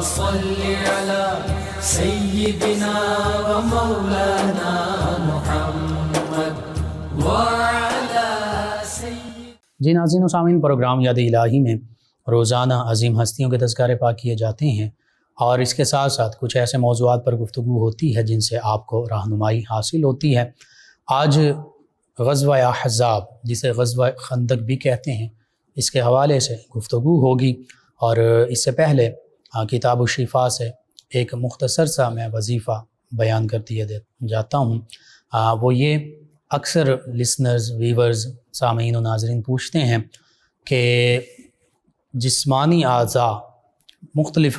صل على سيدنا ومولانا محمد وعلى سيدنا. جی ناظرین و سامعین، پروگرام یاد الہی میں روزانہ عظیم ہستیوں کے تذکرے پاک کیے جاتے ہیں، اور اس کے ساتھ ساتھ کچھ ایسے موضوعات پر گفتگو ہوتی ہے جن سے آپ کو رہنمائی حاصل ہوتی ہے. آج غزوہ احزاب، جسے غزوہ خندق بھی کہتے ہیں، اس کے حوالے سے گفتگو ہوگی. اور اس سے پہلے کتاب الشفا سے ایک مختصر سا میں وظیفہ بیان کر دیا جاتا ہوں. وہ یہ اکثر لسنرز، ویورز، سامعین و ناظرین پوچھتے ہیں کہ جسمانی اعضاء مختلف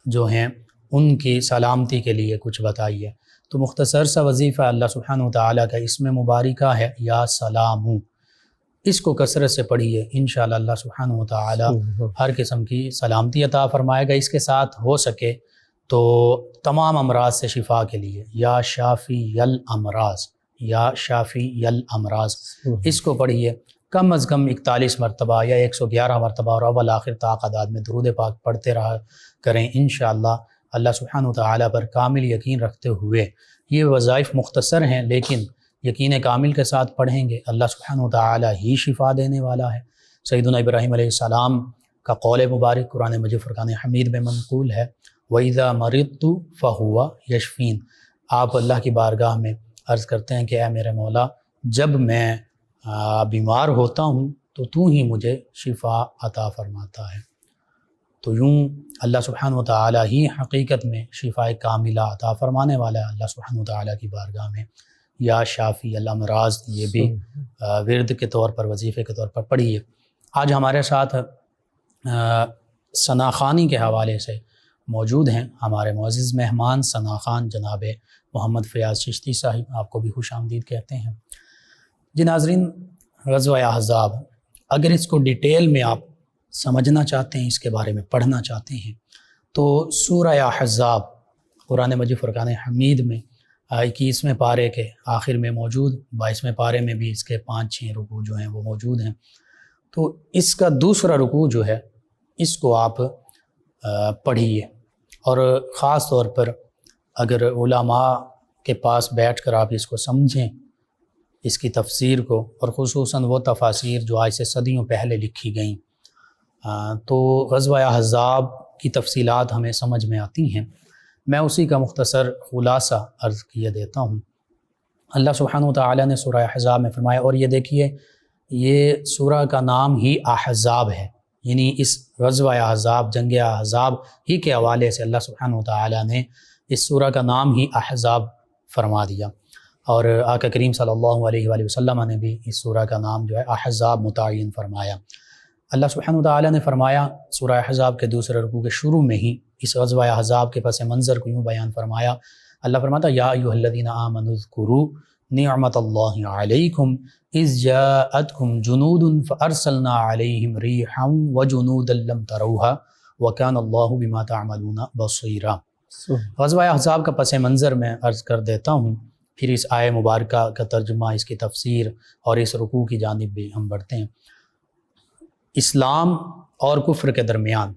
جو ہیں ان کی سلامتی کے لیے کچھ بتائیے. تو مختصر سا وظیفہ اللہ سبحانہ و تعالیٰ کا اسم مبارکہ ہے یا سلامو. اس کو کثرت سے پڑھیے، انشاءاللہ اللہ سبحانہ و تعالیٰ ہر قسم کی سلامتی عطا فرمائے گا. اس کے ساتھ ہو سکے تو تمام امراض سے شفا کے لیے یا شافی الامراض، یا شافی الامراض، اس کو پڑھیے کم از کم 41 مرتبہ یا 111 مرتبہ، اور اول آخر تعداد میں درود پاک پڑھتے رہا کریں. انشاءاللہ اللہ سبحانہ و تعالیٰ پر کامل یقین رکھتے ہوئے. یہ وظائف مختصر ہیں لیکن یقین کامل کے ساتھ پڑھیں گے اللہ سبحانہ و تعالیٰ ہی شفا دینے والا ہے. سیدنا ابراہیم علیہ السلام کا قول مبارک قرآن مجید فرقان حمید میں منقول ہے، وَإِذَا مَرِضْتُ فَهُوَ يَشْفِينِ. آپ اللہ کی بارگاہ میں عرض کرتے ہیں کہ اے میرے مولا، جب میں بیمار ہوتا ہوں تو ہی مجھے شفا عطا فرماتا ہے. تو یوں اللہ سبحانہ و تعالیٰ ہی حقیقت میں شفا کاملہ عطا فرمانے والا ہے. اللہ سبحانہ و تعالیٰ کی بارگاہ میں یا شافی الامراض، یہ بھی ورد کے طور پر، وظیفے کے طور پر پڑھیے. آج ہمارے ساتھ ثنا خوانی کے حوالے سے موجود ہیں ہمارے معزز مہمان ثنا خان جناب محمد فیاض چشتی صاحب. آپ کو بھی خوش آمدید کہتے ہیں. جی ناظرین، غزوہ احزاب اگر اس کو ڈیٹیل میں آپ سمجھنا چاہتے ہیں، اس کے بارے میں پڑھنا چاہتے ہیں، تو سورہ احزاب قرآن مجید فرقان حمید میں 21ویں پارے کے آخر میں موجود، 22ویں پارے میں بھی اس کے 5-6 رکوع جو ہیں وہ موجود ہیں. تو اس کا دوسرا رکوع جو ہے اس کو آپ پڑھیے، اور خاص طور پر اگر علماء کے پاس بیٹھ کر آپ اس کو سمجھیں، اس کی تفسیر کو، اور خصوصاً وہ تفاسیر جو آج سے صدیوں پہلے لکھی گئیں، تو غزوہ احزاب کی تفصیلات ہمیں سمجھ میں آتی ہیں. میں اسی کا مختصر خلاصہ عرض کیے دیتا ہوں. اللہ سبحانہ و تعالیٰ نے سورہ احزاب میں فرمایا، اور یہ دیکھیے یہ سورہ کا نام ہی احزاب ہے، یعنی اس غزوہ احزاب، جنگ احزاب ہی کے حوالے سے اللہ سبحانہ و تعالیٰ نے اس سورہ کا نام ہی احزاب فرما دیا. اور آقا کریم صلی اللہ علیہ وآلہ وسلم نے بھی اس سورہ کا نام جو ہے احزاب متعین فرمایا. اللہ سبحانہ و تعالیٰ نے فرمایا سورہ احزاب کے دوسرے رکوع کے شروع میں ہی اس غزوہ احزاب کے پس منظر کو یوں بیان فرمایا. اللہ فرماتا یا ایھا الذین آمنوا اذکروا نعمت اللہ علیکم اذ جاءتکم جنود فارسلنا علیہم ریحا وجنودا لم تروها وکان اللہ بما تعملون بصیرا. غزوہ احزاب کا پس منظر میں عرض کر دیتا ہوں، پھر اس آیہ مبارکہ کا ترجمہ، اس کی تفسیر اور اس رکوع کی جانب بھی ہم بڑھتے ہیں. اسلام اور کفر کے درمیان،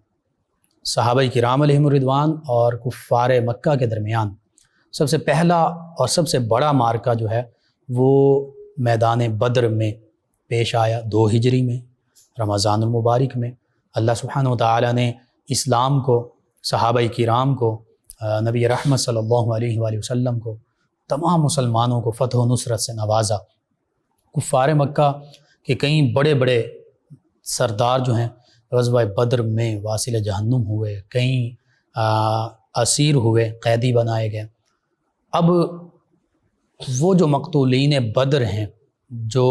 صحابہ کرام علیہم الرضوان اور کفار مکہ کے درمیان سب سے پہلا اور سب سے بڑا معرکہ جو ہے وہ میدان بدر میں پیش آیا 2 ہجری میں، رمضان المبارک میں. اللہ سبحانہ و تعالیٰ نے اسلام کو، صحابہ کرام کو، نبی رحمت صلی اللہ علیہ وآلہ وسلم کو، تمام مسلمانوں کو فتح و نصرت سے نوازا. کفار مکہ کے کئی بڑے بڑے سردار جو ہیں غزوہ بدر میں واصل جہنم ہوئے، کئی اسیر ہوئے، قیدی بنائے گئے. اب وہ جو مقتولین بدر ہیں، جو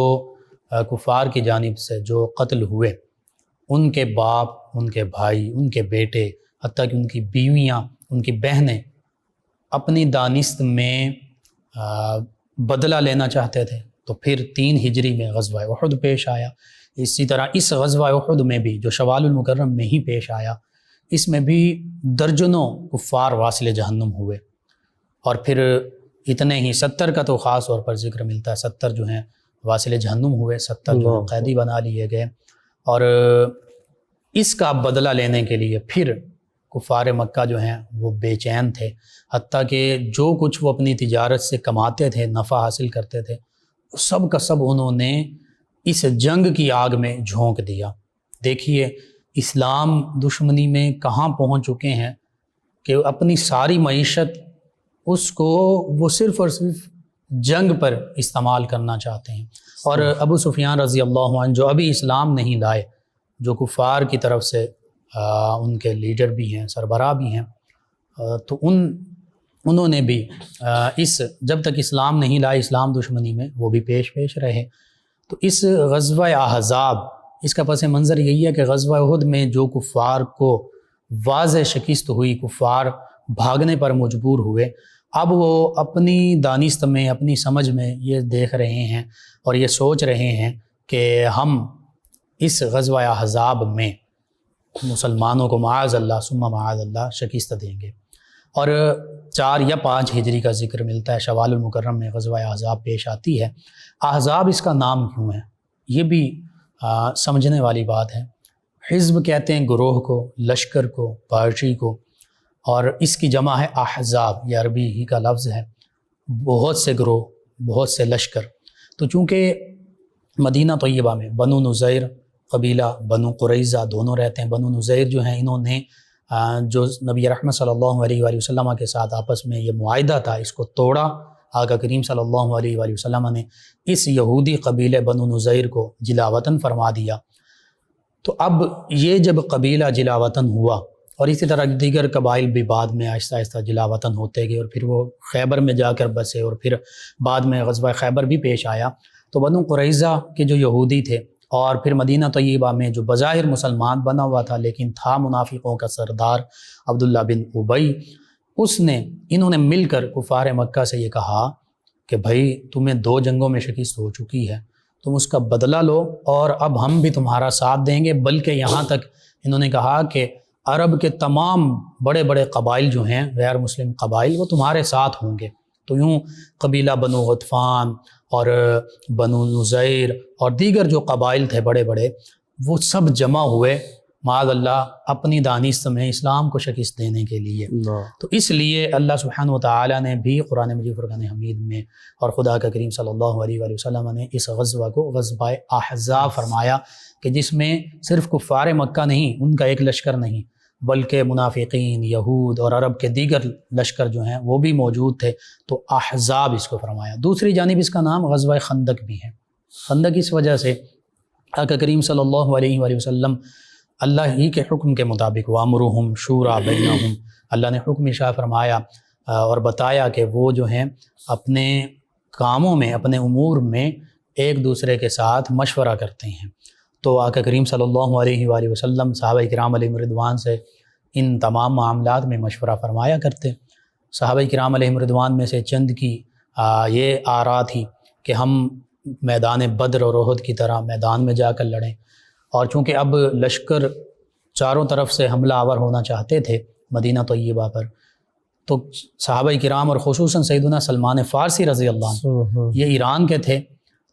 کفار کی جانب سے جو قتل ہوئے، ان کے باپ، ان کے بھائی، ان کے بیٹے، حتیٰ کہ ان کی بیویاں، ان کی بہنیں اپنی دانست میں بدلہ لینا چاہتے تھے. تو پھر 3 ہجری میں غزوہ احد پیش آیا. اسی طرح اس غزوہ احد میں بھی جو شوال المکرم میں ہی پیش آیا، اس میں بھی درجنوں کفار واصل جہنم ہوئے. اور پھر اتنے ہی 70 کا تو خاص طور پر ذکر ملتا ہے، 70 جو ہیں واصل جہنم ہوئے، 70 جو ہیں قیدی بنا لیے گئے. اور اس کا بدلہ لینے کے لیے پھر کفار مکہ جو ہیں وہ بے چین تھے، حتیٰ کہ جو کچھ وہ اپنی تجارت سے کماتے تھے، نفع حاصل کرتے تھے، سب کا سب انہوں نے اس جنگ کی آگ میں جھونک دیا۔ دیکھیے اسلام دشمنی میں کہاں پہنچ چکے ہیں کہ اپنی ساری معیشت اس کو وہ صرف اور صرف جنگ پر استعمال کرنا چاہتے ہیں۔ اور ابو سفیان رضی اللہ عنہ جو ابھی اسلام نہیں لائے، جو کفار کی طرف سے ان کے لیڈر بھی ہیں، سربراہ بھی ہیں، تو انہوں نے بھی جب تک اسلام نہیں لائے اسلام دشمنی میں وہ بھی پیش رہے۔ تو اس غزوہ احزاب، اس کا پس منظر یہی ہے کہ غزوہ احد میں جو کفار کو واضح شکست ہوئی، کفار بھاگنے پر مجبور ہوئے، اب وہ اپنی دانست میں، اپنی سمجھ میں یہ دیکھ رہے ہیں اور یہ سوچ رہے ہیں کہ ہم اس غزوہ احزاب میں مسلمانوں کو معاذ اللہ ثم معاذ اللہ شکست دیں گے۔ اور 4 یا 5 ہجری کا ذکر ملتا ہے، شوال المکرم میں غزوہ احزاب پیش آتی ہے۔ احزاب اس کا نام کیوں ہے، یہ بھی سمجھنے والی بات ہے۔ حزب کہتے ہیں گروہ کو، لشکر کو، پارٹی کو، اور اس کی جمع ہے احزاب، یہ عربی ہی کا لفظ ہے، بہت سے گروہ، بہت سے لشکر۔ تو چونکہ مدینہ طیبہ میں بنو نذیر قبیلہ، بنو قریظہ دونوں رہتے ہیں۔ بنو نذیر جو ہیں انہوں نے جو نبی رحمت صلی اللہ علیہ وآلہ وسلم کے ساتھ آپس میں یہ معاہدہ تھا، اس کو توڑا۔ آقا کریم صلی اللہ علیہ وآلہ وسلم نے اس یہودی قبیلے بنو نذیر کو جلا وطن فرما دیا۔ تو اب یہ جب قبیلہ جلا وطن ہوا، اور اسی طرح دیگر قبائل بھی بعد میں آہستہ آہستہ جلا وطن ہوتے گئے، اور پھر وہ خیبر میں جا کر بسے، اور پھر بعد میں غزوہ خیبر بھی پیش آیا۔ تو بنو قریظہ کے جو یہودی تھے، اور پھر مدینہ طیبہ میں جو بظاہر مسلمان بنا ہوا تھا لیکن تھا منافقوں کا سردار عبداللہ بن ابی، انہوں نے مل کر کفار مکہ سے یہ کہا کہ بھائی تمہیں 2 جنگوں میں شکست ہو چکی ہے، تم اس کا بدلہ لو اور اب ہم بھی تمہارا ساتھ دیں گے۔ بلکہ یہاں تک انہوں نے کہا کہ عرب کے تمام بڑے بڑے قبائل جو ہیں، غیر مسلم قبائل، وہ تمہارے ساتھ ہوں گے۔ تو یوں قبیلہ بنو غطفان اور بنو نذیر اور دیگر جو قبائل تھے بڑے بڑے، وہ سب جمع ہوئے معاذ اللہ اپنی دانست میں اسلام کو شکست دینے کے لیے۔ تو اس لیے اللہ سبحانہ وتعالی نے بھی قرآن مجید فرقان حمید میں اور خدا کا کریم صلی اللہ علیہ وآلہ وسلم نے اس غزوہ کو غزوہ احزاب فرمایا، کہ جس میں صرف کفار مکہ نہیں، ان کا ایک لشکر نہیں، بلکہ منافقین، یہود اور عرب کے دیگر لشکر جو ہیں وہ بھی موجود تھے۔ تو احزاب اس کو فرمایا۔ دوسری جانب اس کا نام غزوہ خندق بھی ہے۔ خندق اس وجہ سے آقا کریم صلی اللہ علیہ وآلہ وسلم اللہ ہی کے حکم کے مطابق وَأَمْرُهُمْ شُورَىٰ بَيْنَهُمْ، اللہ نے حکم ارشاد فرمایا اور بتایا کہ وہ جو ہیں اپنے کاموں میں، اپنے امور میں ایک دوسرے کے ساتھ مشورہ کرتے ہیں۔ تو آقا کریم صلی اللہ علیہ وآلہ وسلم صحابہ کرام علیہم رضوان سے ان تمام معاملات میں مشورہ فرمایا کرتے۔ صحابہ کرام علیہم رضوان میں سے چند کی یہ آراء تھی کہ ہم میدان بدر اور احد کی طرح میدان میں جا کر لڑیں، اور چونکہ اب لشکر چاروں طرف سے حملہ آور ہونا چاہتے تھے مدینہ طیبہ پر، تو صحابہ کرام اور خصوصاً سیدنا سلمان فارسی رضی اللہ عنہ یہ ایران کے تھے۔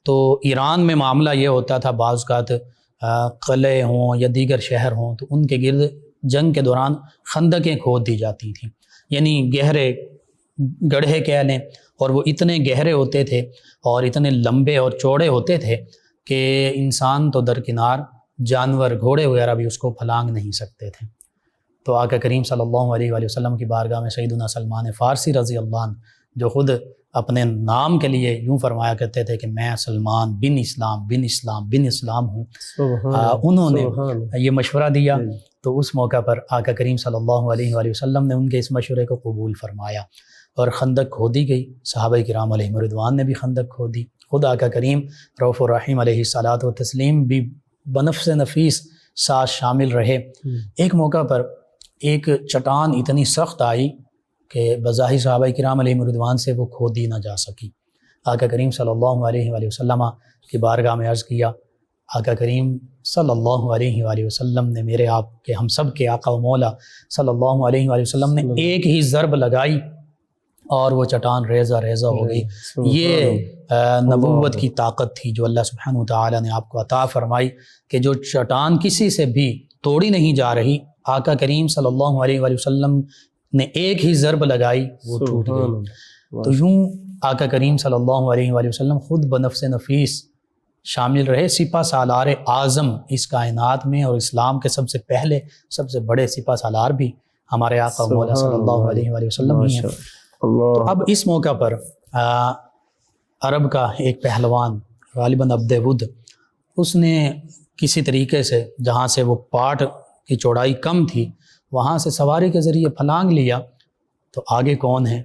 تو ایران میں معاملہ یہ ہوتا تھا، بعض اوقات قلعے ہوں یا دیگر شہر ہوں تو ان کے گرد جنگ کے دوران خندقیں کھود دی جاتی تھیں، یعنی گہرے گڑھے کہہ لیں، اور وہ اتنے گہرے ہوتے تھے اور اتنے لمبے اور چوڑے ہوتے تھے کہ انسان تو درکنار، جانور گھوڑے وغیرہ بھی اس کو پھلانگ نہیں سکتے تھے۔ تو آقا کریم صلی اللہ علیہ وآلہ وسلم کی بارگاہ میں سیدنا سلمان فارسی رضی اللہ عنہ، جو خود اپنے نام کے لیے یوں فرمایا کرتے تھے کہ میں سلمان بن اسلام بن اسلام بن اسلام ہوں، انہوں نے یہ مشورہ دیا۔ تو اس موقع پر آقا کریم صلی اللہ علیہ وآلہ وسلم نے ان کے اس مشورے کو قبول فرمایا اور خندق کھودی گئی۔ صحابہ کرام علیہم رضوان نے بھی خندق کھودی۔ خود آقا کریم رؤوف الرحیم علیہ الصلاۃ والتسلیم بھی بنفس نفیس ساتھ شامل رہے۔ ایک موقع پر ایک چٹان اتنی سخت آئی کہ بظاہر صحابہ کرام علیہم رضوان سے وہ کھودی نہ جا سکی۔ آقا کریم صلی اللہ علیہ وآلہ وسلم کی بارگاہ میں عرض کیا، آقا کریم صلی اللہ علیہ وآلہ وسلم نے میرے آپ کے، ہم سب کے آقا و مولا صلی اللہ علیہ وآلہ وسلم نے ایک ہی ضرب لگائی اور وہ چٹان ریزہ ریزہ ہو گئی۔ یہ نبوت کی طاقت تھی جو اللہ سبحانہ وتعالی نے آپ کو عطا فرمائی، کہ جو چٹان کسی سے بھی توڑی نہیں جا رہی، آقا کریم صلی اللہ علیہ وآلہ وسلم نے ایک ہی ضرب لگائی وہ ٹوٹ گئی۔ تو یوں آقا کریم صلی اللہ علیہ وآلہ وسلم خود بنفس نفیس شامل رہے سپہ سالار اعظم اس کائنات میں، اور اسلام کے سب سے پہلے سب سے بڑے سپہ سالار بھی ہمارے آقا مولا صلی اللہ علیہ وآلہ وسلم ہی ہیں۔ تو اب اس موقع پر عرب کا ایک پہلوان غالباً عبد ود، اس نے کسی طریقے سے جہاں سے وہ پاٹ کی چوڑائی کم تھی وہاں سے سواری کے ذریعے پھلانگ لیا، تو آگے کون ہے؟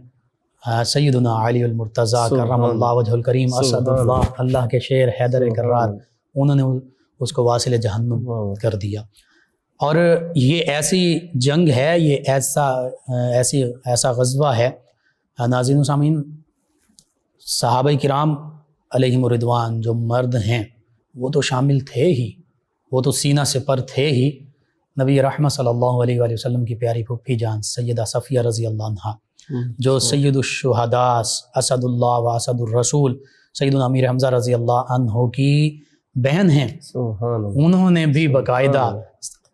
سیدنا علی المرتضیٰ کرم اللہ وجہ الکریم اسد اللہ، اللہ کے شیر حیدر کرار، انہوں نے اس کو واصل جہنم کر دیا۔ اور یہ ایسی جنگ ہے، یہ ایسا غزوہ ہے ناظرین و سامعین، صحابہ کرام علیہم الرضوان جو مرد ہیں وہ تو شامل تھے ہی، وہ تو سینہ سپر تھے ہی۔ نبی رحمت صلی اللہ علیہ وآلہ وسلم کی پیاری پھپھی جان سیدہ صفیہ رضی اللہ عنہا، جو سید الشہداء اسد اللہ و اسد الرسول سیدنا امیر حمزہ رضی اللہ عنہ کی بہن ہیں، انہوں نے بھی باقاعدہ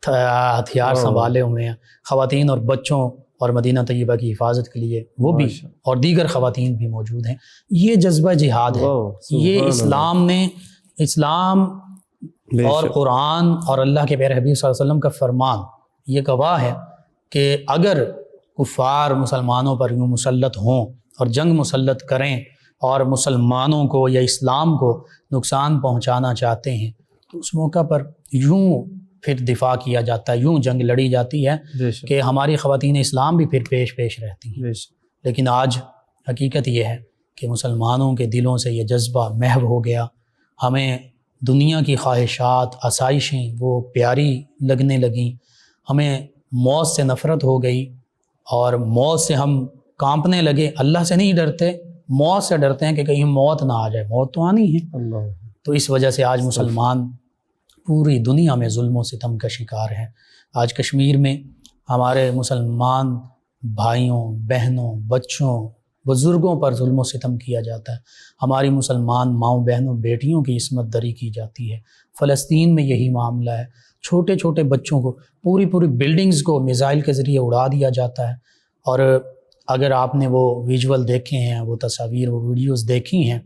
ہتھیار سنبھالے ہوئے ہیں، خواتین اور بچوں اور مدینہ طیبہ کی حفاظت کے لیے وہ بھی، اور دیگر خواتین بھی موجود ہیں۔ یہ جذبہ جہاد ہے، یہ اسلام اور قرآن اور اللہ کے پیارے حبیب صلی اللہ علیہ وسلم کا فرمان یہ گواہ ہے کہ اگر کفار مسلمانوں پر یوں مسلط ہوں اور جنگ مسلط کریں اور مسلمانوں کو یا اسلام کو نقصان پہنچانا چاہتے ہیں تو اس موقع پر یوں پھر دفاع کیا جاتا ہے، یوں جنگ لڑی جاتی ہے کہ ہماری خواتین اسلام بھی پھر پیش رہتی ہیں۔ لیکن آج حقیقت یہ ہے کہ مسلمانوں کے دلوں سے یہ جذبہ محو ہو گیا، ہمیں دنیا کی خواہشات آسائشیں وہ پیاری لگنے لگیں، ہمیں موت سے نفرت ہو گئی اور موت سے ہم کانپنے لگے۔ اللہ سے نہیں ڈرتے، موت سے ڈرتے ہیں کہ کہیں موت نہ آ جائے، موت تو آنی ہے۔ تو اس وجہ سے آج مسلمان پوری دنیا میں ظلم و ستم کا شکار ہے۔ آج کشمیر میں ہمارے مسلمان بھائیوں، بہنوں، بچوں، بزرگوں پر ظلم و ستم کیا جاتا ہے، ہماری مسلمان ماؤں، بہنوں، بیٹیوں کی عصمت دری کی جاتی ہے۔ فلسطین میں یہی معاملہ ہے، چھوٹے چھوٹے بچوں کو، پوری بلڈنگز کو میزائل کے ذریعے اڑا دیا جاتا ہے۔ اور اگر آپ نے وہ ویژول دیکھے ہیں، وہ تصاویر، وہ ویڈیوز دیکھی ہیں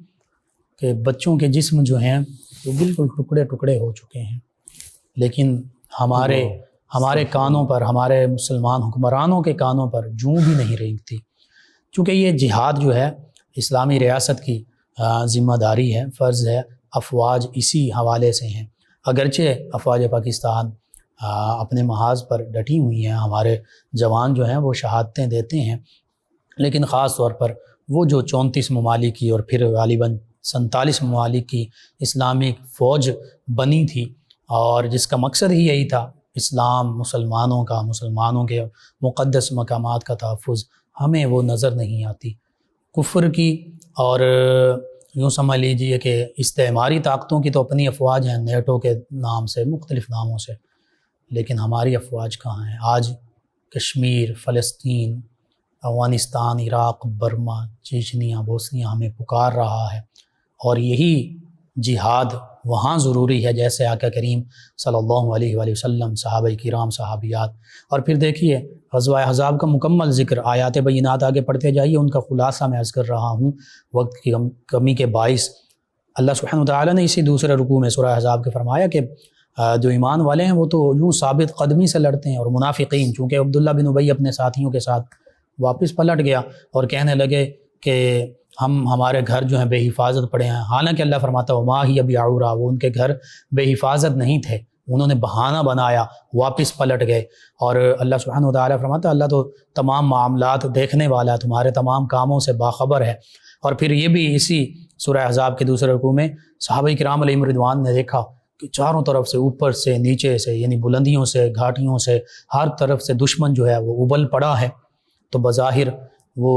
کہ بچوں کے جسم جو ہیں وہ بالکل ٹکڑے ٹکڑے ہو چکے ہیں، لیکن ہمارے کانوں پر، ہمارے مسلمان حکمرانوں کے کانوں پر جوں بھی نہیں رینگتی، چونکہ یہ جہاد جو ہے اسلامی ریاست کی ذمہ داری ہے، فرض ہے۔ افواج اسی حوالے سے ہیں، اگرچہ افواج پاکستان اپنے محاذ پر ڈٹی ہوئی ہیں، ہمارے جوان جو ہیں وہ شہادتیں دیتے ہیں، لیکن خاص طور پر وہ جو 34 ممالک کی اور پھر غالباً 47 ممالک کی اسلامک فوج بنی تھی، اور جس کا مقصد ہی یہی تھا اسلام، مسلمانوں کے مقدس مقامات کا تحفظ، ہمیں وہ نظر نہیں آتی۔ کفر کی اور یوں سمجھ لیجیے کہ استعماری طاقتوں کی تو اپنی افواج ہیں، نیٹو کے نام سے، مختلف ناموں سے، لیکن ہماری افواج کہاں ہیں؟ آج کشمیر، فلسطین، Afghanistan, Iraq, Burma, Chechnya, Bosnia ہمیں پکار رہا ہے، اور یہی جہاد وہاں ضروری ہے جیسے آقا کریم صلی اللہ علیہ وآلہ وسلم، صحابہ کرام، صحابیات۔ اور پھر دیکھیے غزوہ احزاب کا مکمل ذکر، آیات بینات آگے پڑھتے جائیے، ان کا خلاصہ میں عرض کر رہا ہوں وقت کی کمی کے باعث۔ اللہ سبحانہ وتعالیٰ نے اسی دوسرے رکوع میں سورہ احزاب کے فرمایا کہ جو ایمان والے ہیں وہ تو یوں ثابت قدمی سے لڑتے ہیں، اور منافقین، چونکہ عبداللہ بن ابی اپنے ساتھیوں کے ساتھ واپس پلٹ گیا اور کہنے لگے کہ ہمارے گھر جو ہیں بے حفاظت پڑے ہیں، حالانکہ اللہ فرماتا وما ہی بعورا، وہ ان کے گھر بے حفاظت نہیں تھے، انہوں نے بہانہ بنایا، واپس پلٹ گئے۔ اور اللہ سبحانہ وتعالیٰ فرماتا اللہ تو تمام معاملات دیکھنے والا ہے، تمہارے تمام کاموں سے باخبر ہے۔ اور پھر یہ بھی اسی سورہ احزاب کے دوسرے رکوع میں صحابہ کرام علیہم رضوان نے دیکھا کہ چاروں طرف سے، اوپر سے، نیچے سے، یعنی بلندیوں سے، گھاٹیوں سے، ہر طرف سے دشمن جو ہے وہ ابل پڑا ہے۔ تو بظاہر وہ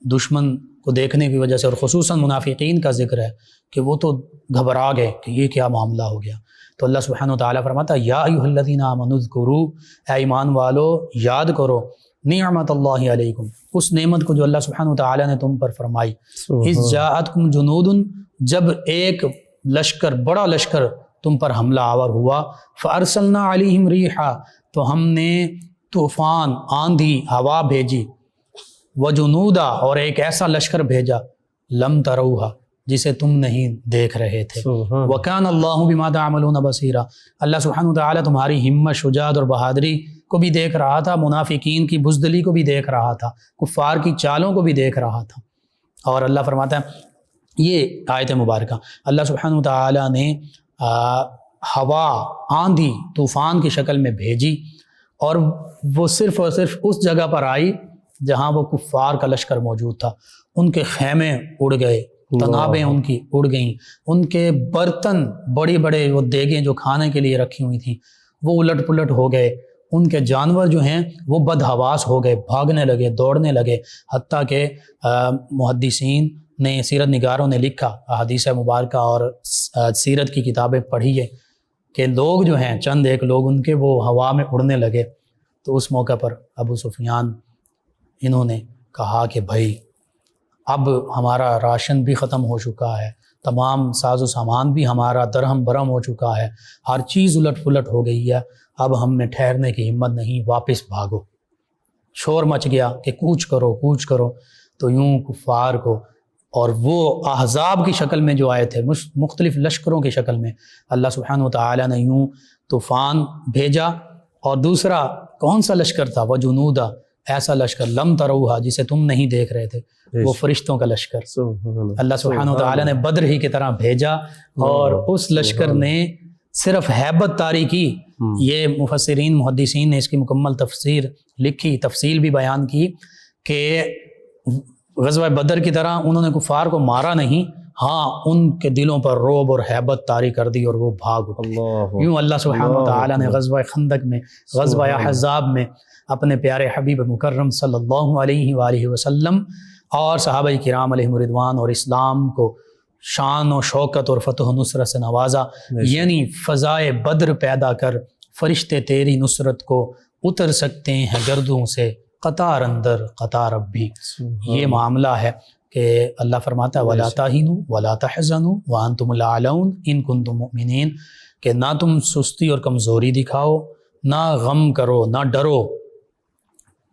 دشمن کو دیکھنے کی وجہ سے، اور خصوصاً منافقین کا ذکر ہے کہ وہ تو گھبرا گئے کہ یہ کیا معاملہ ہو گیا۔ تو اللہ سبحانہ وتعالیٰ فرماتا یا ایھا الذین آمنوا اذکروا، اے ایمان والو یاد کرو نعمت اللہ علیکم، اس نعمت کو جو اللہ سبحانہ وتعالیٰ نے تم پر فرمائی، اذ جاءتکم جنود، جب ایک لشکر، بڑا لشکر تم پر حملہ آور ہوا، فارسلنا علیہم ریحا، تو ہم نے طوفان، آندھی، ہوا بھیجی، وجنودا اور ایک ایسا لشکر بھیجا، لم تروہا جسے تم نہیں دیکھ رہے تھے، وکان اللہ بما تعملون بصیرا، اللہ سبحانہ وتعالی تمہاری ہمت، شجاعت اور بہادری کو بھی دیکھ رہا تھا، منافقین کی بزدلی کو بھی دیکھ رہا تھا، کفار کی چالوں کو بھی دیکھ رہا تھا۔ اور اللہ فرماتا ہے، یہ آیت مبارکہ اللہ سبحانہ وتعالی نے ہوا، آندھی، طوفان کی شکل میں بھیجی، اور وہ صرف اور صرف اس جگہ پر آئی جہاں وہ کفار کا لشکر موجود تھا۔ ان کے خیمے اڑ گئے، تنابیں ان کی اڑ گئیں، ان کے برتن، بڑی بڑے وہ دیگیں جو کھانے کے لیے رکھی ہوئی تھیں وہ الٹ پلٹ ہو گئے، ان کے جانور جو ہیں وہ بدحواس ہو گئے، بھاگنے لگے، دوڑنے لگے، حتیٰ کہ محدثین نے، سیرت نگاروں نے لکھا، احادیث مبارکہ اور سیرت کی کتابیں پڑھی ہے کہ لوگ جو ہیں، چند ایک لوگ ان کے وہ ہوا میں اڑنے لگے۔ تو اس موقع پر ابو سفیان انہوں نے کہا کہ بھائی اب ہمارا راشن بھی ختم ہو چکا ہے، تمام ساز و سامان بھی ہمارا درہم برہم ہو چکا ہے، ہر چیز الٹ پلٹ ہو گئی ہے، اب ہم میں ٹھہرنے کی ہمت نہیں، واپس بھاگو۔ شور مچ گیا کہ کوچ کرو، کوچ کرو۔ تو یوں کفار کو، اور وہ احزاب کی شکل میں جو آئے تھے، مختلف لشکروں کی شکل میں، اللہ سبحانہ وتعالی نے یوں طوفان بھیجا۔ اور دوسرا کون سا لشکر تھا؟ وجنودا، ایسا لشکر لم تروہا جسے تم نہیں دیکھ رہے تھے، وہ فرشتوں کا لشکر اللہ سبحانہ وتعالی نے بدر ہی کی طرح بھیجا، اور اس لشکر نے صرف ہیبت طاری کی۔ یہ مفسرین، محدثین نے اس کی مکمل تفسیر لکھی، تفصیل بھی بیان کی کہ غزوہ بدر کی طرح انہوں نے کفار کو مارا نہیں، ہاں ان کے دلوں پر رعب اور ہیبت طاری کر دی اور وہ بھاگ اٹھے۔ یوں اللہ سبحانہ وتعالی نے غزوہ خندق میں، غزوہ احزاب میں اپنے پیارے حبیب مکرم صلی اللہ علیہ وآلہ وسلم اور صحابہ کرام علیہم رضوان اور اسلام کو شان و شوکت اور فتح و نصرت سے نوازا۔ یعنی فضائے بدر پیدا کر فرشتے تیری نصرت کو اتر سکتے ہیں گردوں سے، قطار اندر قطار اب بھی۔ یہ معاملہ ہے کہ اللہ فرماتا ہے وَلَا تَهِنُوا وَلَا تَحْزَنُوا وَأَنْتُمُ الْأَعْلَوْنَ إِن كُنتُم مُؤْمِنِينَ، کہ نہ تم سستی اور کمزوری دکھاؤ، نہ غم کرو، نہ ڈرو،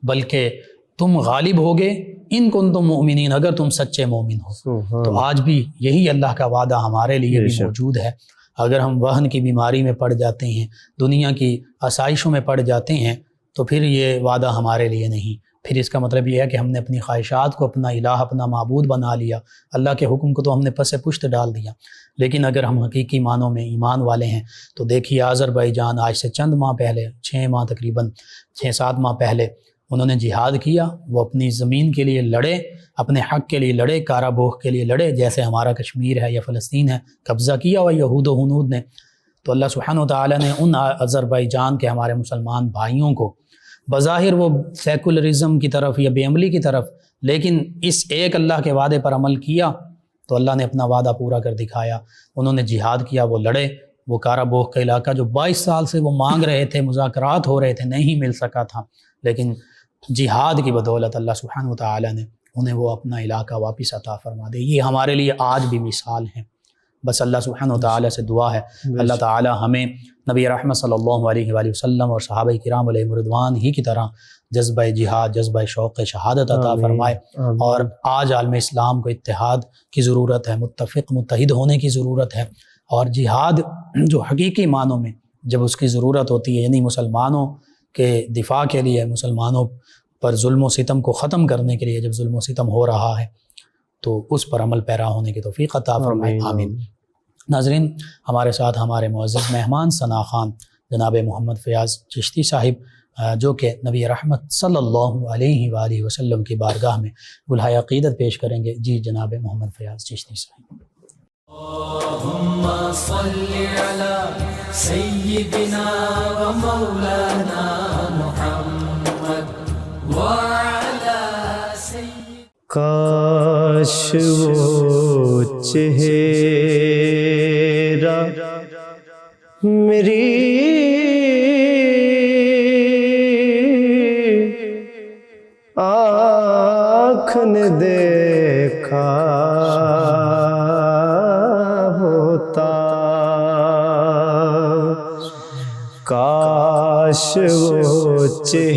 بلکہ تم غالب ہوگے ان کنتم مؤمنین، اگر تم سچے مومن ہو۔ تو آج بھی یہی اللہ کا وعدہ ہمارے لیے بھی موجود ہے۔ اگر ہم وہن کی بیماری میں پڑ جاتے ہیں، دنیا کی آسائشوں میں پڑ جاتے ہیں، تو پھر یہ وعدہ ہمارے لیے نہیں، پھر اس کا مطلب یہ ہے کہ ہم نے اپنی خواہشات کو اپنا الہ، اپنا معبود بنا لیا، اللہ کے حکم کو تو ہم نے پس پشت ڈال دیا۔ لیکن اگر ہم حقیقی معنوں میں ایمان والے ہیں تو دیکھیے آذربائیجان آج سے چند ماہ پہلے، 6 ماہ تقریباً 6-7 ماہ پہلے انہوں نے جہاد کیا، وہ اپنی زمین کے لیے لڑے، اپنے حق کے لیے لڑے، کارا بوخ کے لیے لڑے، جیسے ہمارا کشمیر ہے یا فلسطین ہے، قبضہ کیا ہوا یہود و ہنود نے۔ تو اللہ سبحانہ وتعالی نے ان آذربائیجان کے ہمارے مسلمان بھائیوں کو، بظاہر وہ سیکولرزم کی طرف یا بے عملی کی طرف، لیکن اس ایک اللہ کے وعدے پر عمل کیا تو اللہ نے اپنا وعدہ پورا کر دکھایا۔ انہوں نے جہاد کیا، وہ لڑے، وہ کارا بوخ کا علاقہ جو 22 سال سے وہ مانگ رہے تھے، مذاکرات ہو رہے تھے، نہیں مل سکا تھا، لیکن جہاد کی بدولت اللہ سبحانہ وتعالی نے انہیں وہ اپنا علاقہ واپس عطا فرما دے۔ یہ ہمارے لیے آج بھی مثال ہیں۔ بس اللہ سبحانہ وتعالی سے دعا ہے اللہ تعالی ہمیں نبی رحمت صلی اللہ علیہ وآلہ وسلم اور صحابہ کرام علیہم رضوان ہی کی طرح جذبہ جہاد، جذبہ شوق شہادت عطا فرمائے۔ اور آج عالم اسلام کو اتحاد کی ضرورت ہے، متفق متحد ہونے کی ضرورت ہے، اور جہاد جو حقیقی معنوں میں جب اس کی ضرورت ہوتی ہے، یعنی مسلمانوں کے دفاع کے لیے، مسلمانوں پر ظلم و ستم کو ختم کرنے کے لیے جب ظلم و ستم ہو رہا ہے تو اس پر عمل پیرا ہونے کی توفیق عطا فرمائے، آمین۔ ناظرین، ہمارے ساتھ ہمارے معزز مہمان ثنا خان جناب محمد فیاض چشتی صاحب، جو کہ نبی رحمت صلی اللہ علیہ وآلہ وسلم کی بارگاہ میں گلہائے عقیدت پیش کریں گے۔ جی جناب محمد فیاض چشتی صاحب۔ اللہم صلی علی سیدنا و مولانا محمد وعلی سید۔ کاش وہ چہرہ میری آنکھ نے دیکھا ہوتا، کاش کاش وہ چہرہ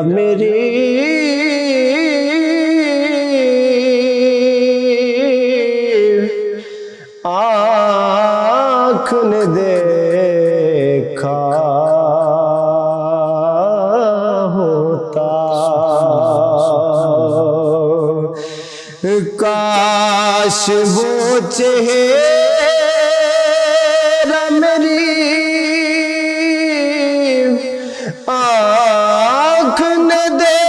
میری آنکھ نے دیکھا ہوتا، کاش وہ چہرہ میری آنکھ نے دیکھا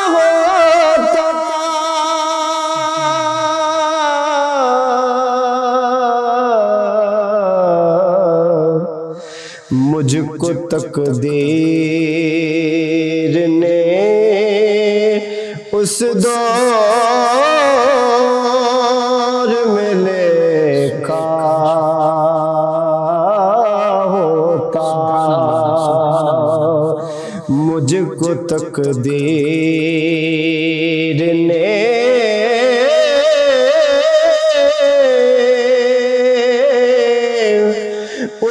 ہوتا، مجھ کو تقدیر نے اس دور میں لکھا ہوتا، مجھ کو تقدیر نے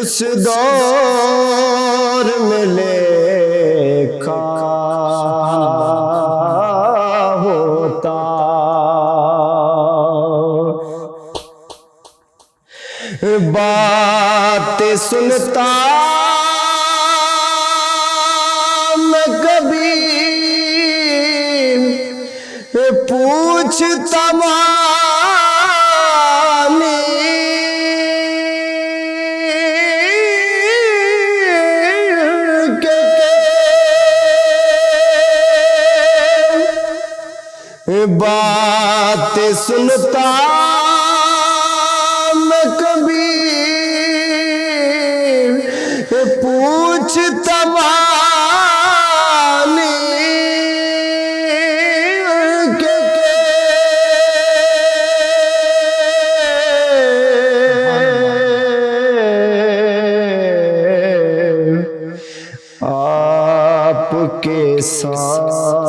اس دور میں لکھا ہوتا، باتیں سنتا میں کبھی پوچھتا باتیں سنتا میں کبھی پوچھتا وانی کہ آپ کے سامنے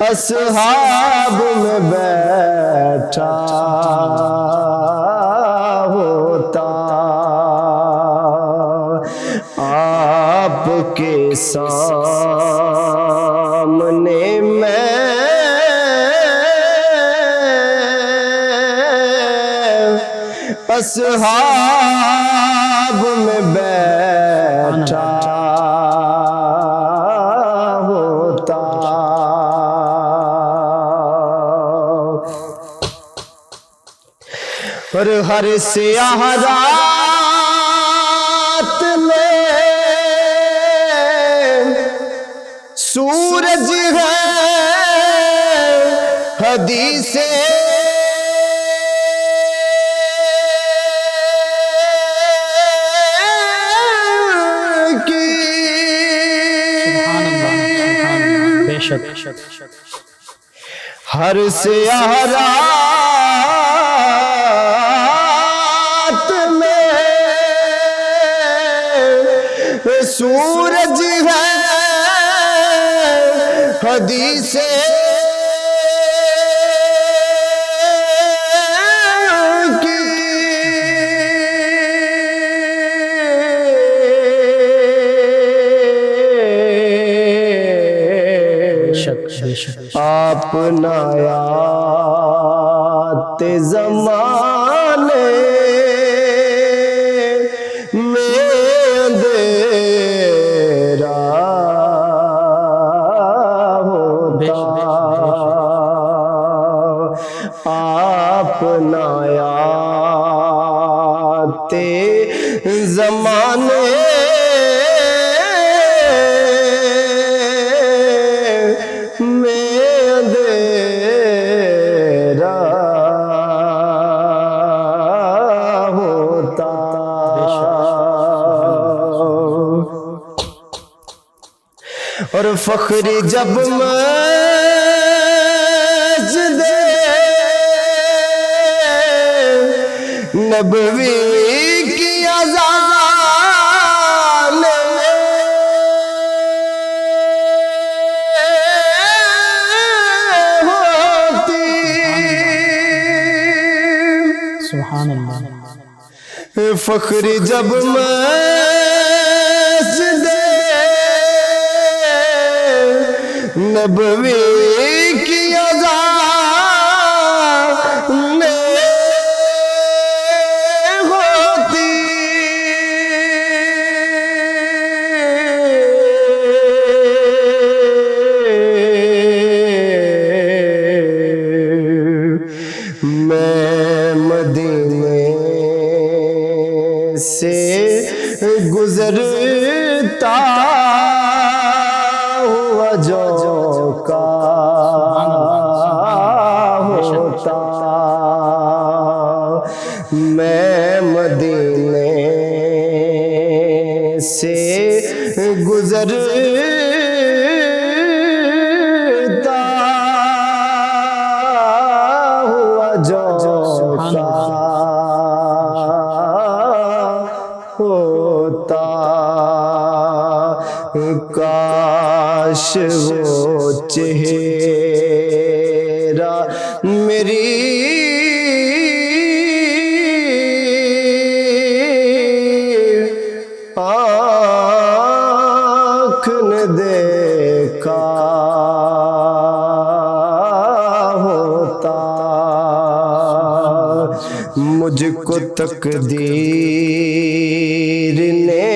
اصحاب میں بیٹھا ہوتا، آپ کے سامنے میں اصحاب میں بیٹھا ہوتا، اور ہر سیاہ رات میں سورج ہے حدیث کی، بے شک ہر سیاہ رات میں سورج ہے حدیث کی، آپ نایات زمانے میں اندھیرا ہوتا، آپ نایات زمانے اور فخر جب مسجد نبوی کی اذان میں سبحان اللہ. فخر جب مسجد نبوی کی اذان ہوتی میں مدینے سے گزرتا ہوا جو کا ہوتا میں مدینے سے گزرتا ہوا جو کا ہوتا کاش وہ چہرہ میری آنکھ نے دیکھا ہوتا مجھ کو تقدیر نے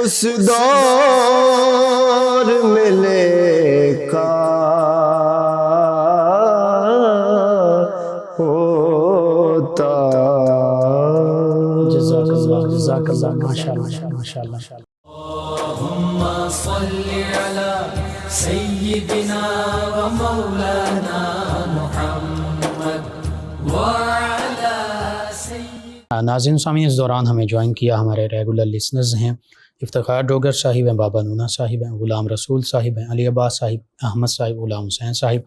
اس دور میں لکھا ہوتا. جزاک اللہ جزاک اللہ. ماشاء اللہ ماشاء اللہ. اللهم صل على سيدنا ومولانا محمد وعلى سيدنا. ناظرین سامعین، اس دوران ہمیں جوائن کیا ہمارے ریگولر لسنرز ہیں افتخار ڈوگر صاحب ہیں، بابا نونا صاحب ہیں، غلام رسول صاحب ہیں، علی عباس صاحب، احمد صاحب، غلام حسین صاحب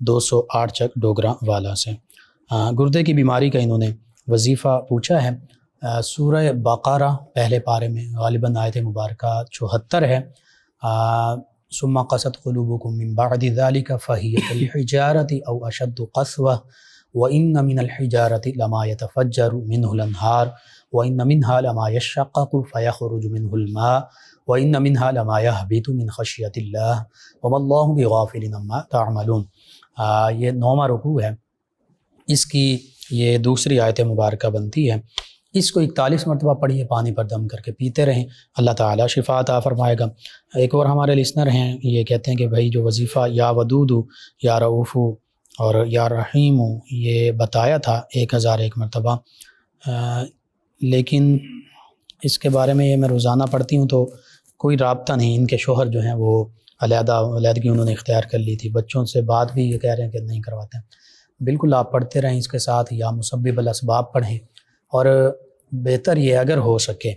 208 چک ڈوگرا والا سے. گردے کی بیماری کا انہوں نے وظیفہ پوچھا ہے. سورہ بقرہ پہلے پارے میں غالباً آیت مبارکہ 74 ہے. ثم قست قلوبکم من بعد ذلك فهي كالحجارة او اشد قسوة وان من الحجارة لما يتفجر منه الانهار وان منها لما يشقق فيخرج منه الماء وان منها لما يهبط من خشية الله وما الله بغافل عما تعملون. یہ 9واں رکوع ہے. اس کی یہ دوسری آیت مبارکہ بنتی ہے. اس کو 41 مرتبہ پڑھیے، پانی پر دم کر کے پیتے رہیں، اللہ تعالیٰ شفا عطا فرمائے گا. ایک اور ہمارے لسنر ہیں، یہ کہتے ہیں کہ بھائی جو وظیفہ یا ودود یا رؤوف اور یا رحیم یہ بتایا تھا 1001 مرتبہ، لیکن اس کے بارے میں یہ میں روزانہ پڑھتی ہوں تو کوئی رابطہ نہیں. ان کے شوہر جو ہیں وہ علیحدگی انہوں نے اختیار کر لی تھی. بچوں سے بات بھی یہ کہہ رہے ہیں کہ نہیں کرواتے ہیں. بالکل آپ پڑھتے رہیں اس کے ساتھ، یا مسبب الاسباب پڑھیں. اور بہتر یہ اگر ہو سکے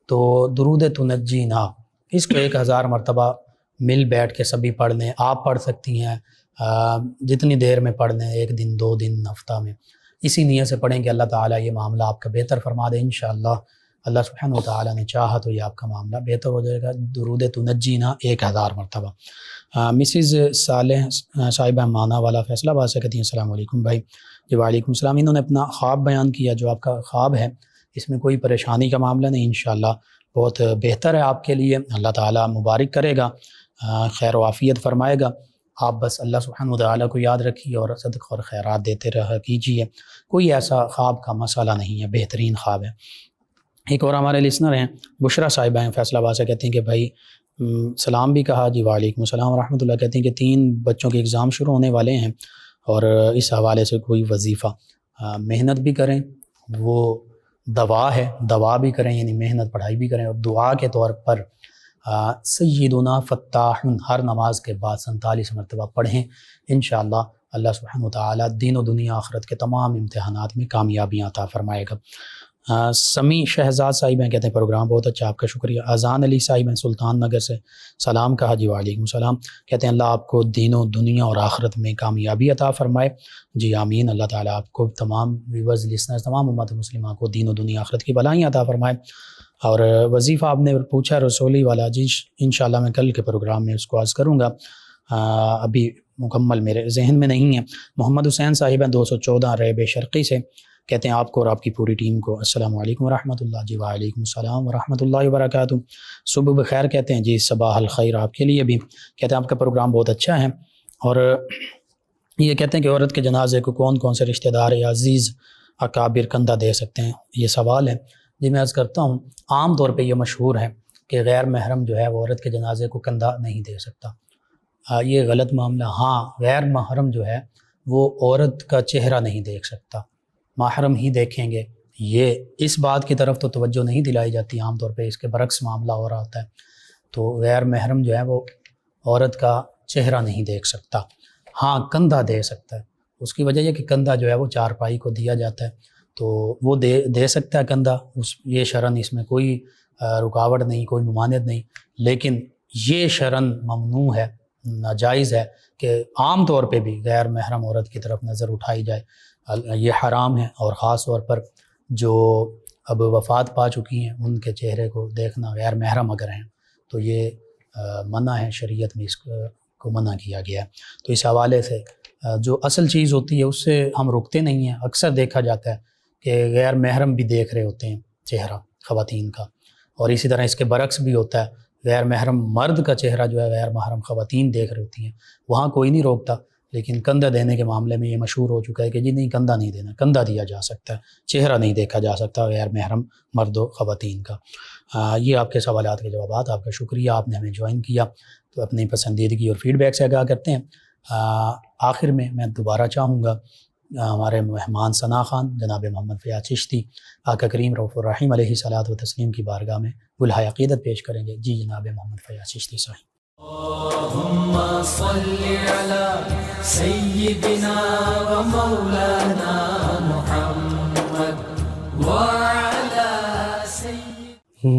تو درود تنجینا اس کو 1000 مرتبہ مل بیٹھ کے سبھی پڑھ لیں. آپ پڑھ سکتی ہیں جتنی دیر میں پڑھ لیں، 1 دن 2 دن ہفتہ میں. اسی نیت سے پڑھیں کہ اللہ تعالیٰ یہ معاملہ آپ کا بہتر فرما دے. انشاءاللہ اللہ سبحانہ و تعالیٰ نے چاہا تو یہ آپ کا معاملہ بہتر ہو جائے گا. درود تنجینا 1000 مرتبہ. مسز صالح صاحبہ مانا والا فیصلہ آباد سے کہتی ہیں السلام علیکم بھائی. جی وعلیکم السلام. انہوں نے اپنا خواب بیان کیا. جو آپ کا خواب ہے اس میں کوئی پریشانی کا معاملہ نہیں، انشاءاللہ بہت بہتر ہے آپ کے لیے. اللہ تعالیٰ مبارک کرے گا، خیر و عافیت فرمائے گا. آپ بس اللہ سبحانہ وتعالیٰ کو یاد رکھیے اور صدق اور خیرات دیتے رہا کیجیے. کوئی ایسا خواب کا مسئلہ نہیں ہے، بہترین خواب ہے. ایک اور ہمارے لسنر ہیں بشرا صاحبہ ہیں فیصلہ آباد سے، کہتے ہیں کہ بھائی سلام بھی کہا. جی وعلیکم السلام ورحمۃ اللہ. کہتے ہیں کہ 3 بچوں کے ایگزام شروع ہونے والے ہیں اور اس حوالے سے کوئی وظیفہ محنت بھی کریں، وہ دوا ہے، دوا بھی کریں یعنی محنت پڑھائی بھی کریں، اور دعا کے طور پر سیدنا فتاح ہر نماز کے بعد 47 مرتبہ پڑھیں. انشاءاللہ اللہ سبحانہ وتعالی دین و دنیا آخرت کے تمام امتحانات میں کامیابیاں عطا فرمائے گا. سمیع شہزاد صاحب ہیں، کہتے ہیں پروگرام بہت اچھا، آپ کا شکریہ. اذان علی صاحب ہیں سلطان نگر سے، سلام کہا. جی وعلیکم السلام. کہتے ہیں اللہ آپ کو دین و دنیا اور آخرت میں کامیابی عطا فرمائے. جی آمین. اللہ تعالیٰ آپ کو تمام ویورز لسنرز تمام امت مسلمہ کو دین و دنیا آخرت کی بلائیں عطا فرمائے. اور وظیفہ آپ نے پوچھا رسولی والا، جی انشاءاللہ میں کل کے پروگرام میں اس کو عرض کروں گا، ابھی مکمل میرے ذہن میں نہیں ہے۔ محمد حسین صاحب ہیں 214 ریب شرقی سے، کہتے ہیں آپ کو اور آپ کی پوری ٹیم کو السلام علیکم ورحمۃ اللہ۔ جی وعلیکم السلام ورحمۃ اللہ وبرکاتہ۔ صبح بخیر کہتے ہیں، جی صباح الخیر آپ کے لیے بھی، کہتے ہیں آپ کا پروگرام بہت اچھا ہے، اور یہ کہتے ہیں کہ عورت کے جنازے کو کون کون سے رشتہ دار یا عزیز اکابر کندھا دے سکتے ہیں، یہ سوال ہے۔ جی میں عرض کرتا ہوں، عام طور پہ یہ مشہور ہے کہ غیر محرم جو ہے وہ عورت کے جنازے کو کندھا نہیں دے سکتا، یہ غلط معاملہ۔ ہاں غیر محرم جو ہے وہ عورت کا چہرہ نہیں دیکھ سکتا، محرم ہی دیکھیں گے، یہ اس بات کی طرف تو توجہ نہیں دلائی جاتی، عام طور پہ اس کے برعکس معاملہ ہو رہا ہوتا ہے۔ تو غیر محرم جو ہے وہ عورت کا چہرہ نہیں دیکھ سکتا، ہاں کندھا دے سکتا ہے۔ اس کی وجہ یہ کہ کندھا جو ہے وہ چارپائی کو دیا جاتا ہے، تو وہ دے سکتا ہے کندھا، یہ شرعاً اس میں کوئی رکاوٹ نہیں، کوئی ممانعت نہیں، لیکن یہ شرعاً ممنوع ہے، ناجائز ہے کہ عام طور پہ بھی غیر محرم عورت کی طرف نظر اٹھائی جائے، یہ حرام ہے۔ اور خاص طور پر جو اب وفات پا چکی ہیں ان کے چہرے کو دیکھنا غیر محرم اگر ہیں تو یہ منع ہے، شریعت میں اس کو منع کیا گیا ہے۔ تو اس حوالے سے جو اصل چیز ہوتی ہے اس سے ہم رکتے نہیں ہیں، اکثر دیکھا جاتا ہے کہ غیر محرم بھی دیکھ رہے ہوتے ہیں چہرہ خواتین کا، اور اسی طرح اس کے برعکس بھی ہوتا ہے، غیر محرم مرد کا چہرہ جو ہے غیر محرم خواتین دیکھ رہی ہوتی ہیں، وہاں کوئی نہیں روکتا۔ لیکن کندھا دینے کے معاملے میں یہ مشہور ہو چکا ہے کہ جی نہیں کندھا نہیں دینا، کندھا دیا جا سکتا ہے، چہرہ نہیں دیکھا جا سکتا غیر محرم مرد و خواتین کا۔ یہ آپ کے سوالات کے جوابات، آپ کا شکریہ، آپ نے ہمیں جوائن کیا، تو اپنی پسندیدگی اور فیڈ بیک سے آگاہ کرتے ہیں۔ آخر میں دوبارہ چاہوں گا ہمارے مہمان ثنا خان جناب محمد فیاض چشتی آقا کریم رؤوف الرحیم علیہ صلاۃ و تسلیم کی بارگاہ میں گلہائے عقیدت پیش کریں گے۔ جی جناب محمد فیاض چشتی صاحب۔ اللهم صل على سيدنا ومولانا محمد وعلى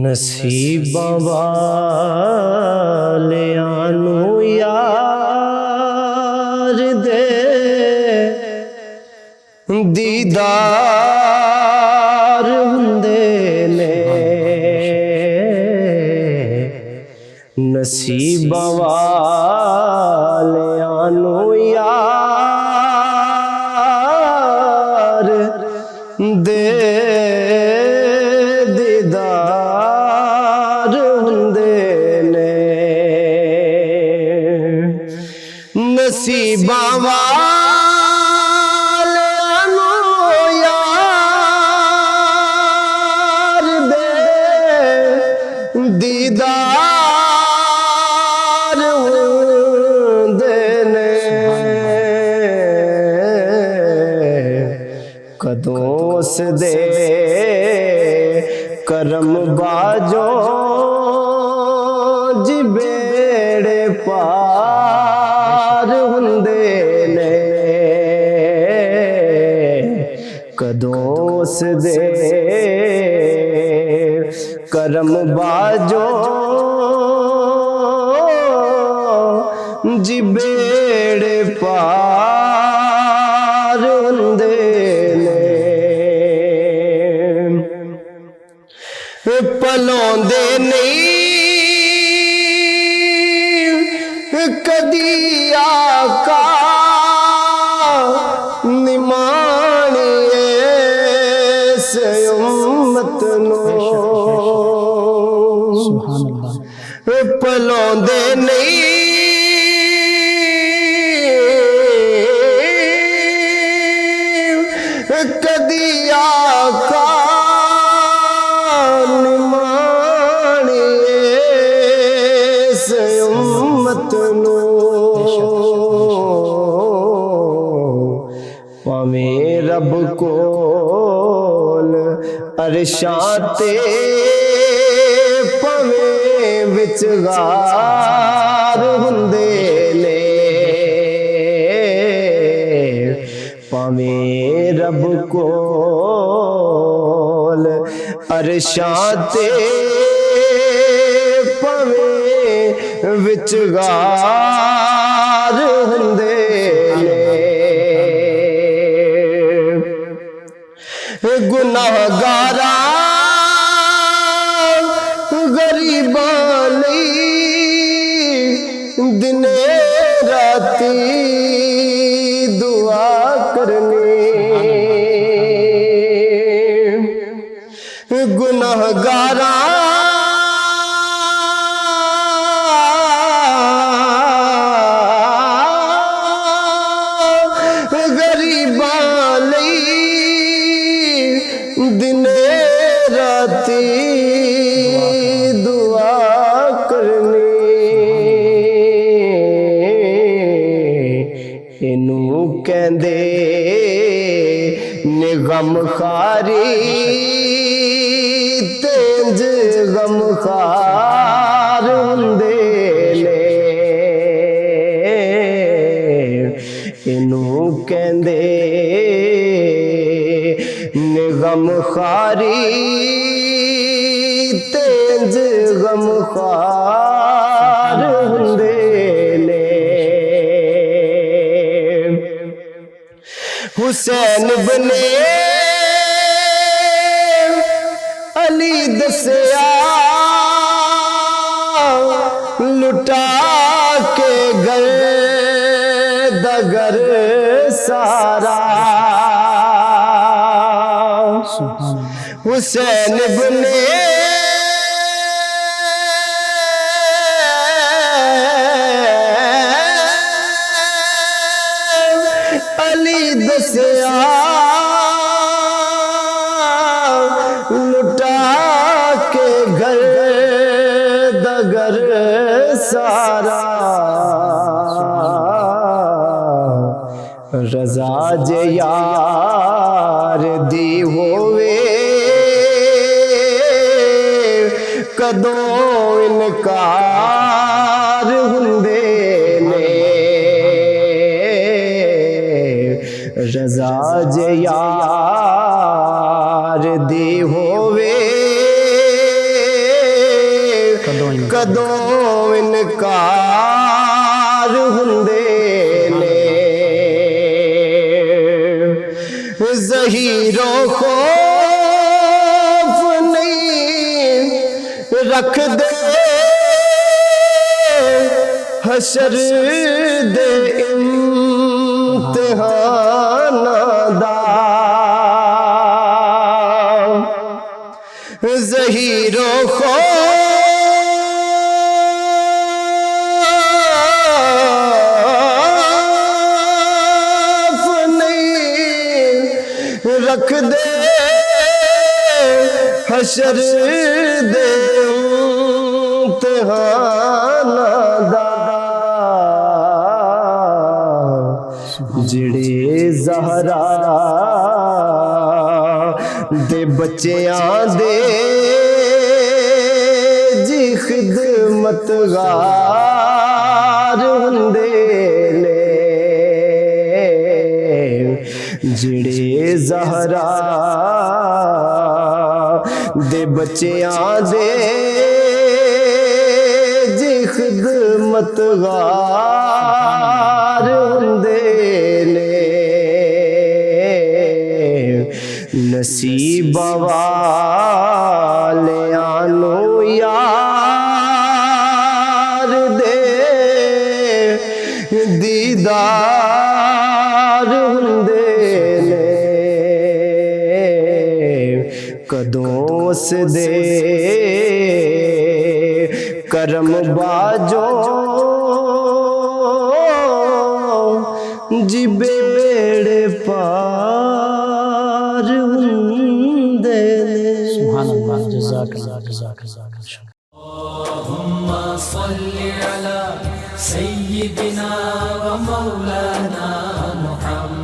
نصیب والیانو یار دے دیدار ہوندے نے، نصیب والیانو یار دے دیدار ہوندے نے، نصیب والیانو یار دے دیدار ہوندے نے، کدوں اس دے کرم باجو جی بیڑے پار ہوندے نے، کدوں اس دے کرم باجو جی بیڑے پار ہوندے نے، پلوں دے نہیں کدی آقا نمانی اس امت نو، سبحان اللہ۔ پلوں دے نہیں کدی آقا نمانی اس امت نو، پاویں رب کول عرشاں تے پاویں وچ غار ہوندے نے، پاویں رب کول عرشاں تے پاویں وچ غار ہوندے نے، گناہگاراں دن راتی دعا کرنی گناہگاراں غریباں لئی دن راتی دعا کرنی اینوں کہندے نے غم خاری تینج غم خار ہوندے نے اینوں کہندے نے غم خاری تینج غم خار ہوندے نے حسین بنے علی دسیا لٹا کے گئے دگر سارا حسین بنے علی دسیا لٹا کے گھر دگر سارا رضا جے یار دی ہووے کدوں انکار ہوندے نے رضا جے یار دی ہووے کدوں انکار ہوندے نے ظہیر و خوف نہیں رکھ دے حشر دے امتحان دا ظہیر و خوف نہیں رکھ دے حشر دے امتحان دا جڑے زہرا دے بچیاں دے جی خدمت گار ہوندے نے جڑے زہرا دے بچیاں دے جی خدمت گار ہوندے نے نصیب والیاں نوں یار دے دیدار ہوندے نے کدوں اس دے کرم باجو جی بیڑے پار ہوندے سبحان اللہ جزاک اللہ جزاک اللہ اللهم صل على سيدنا ومولانا محمد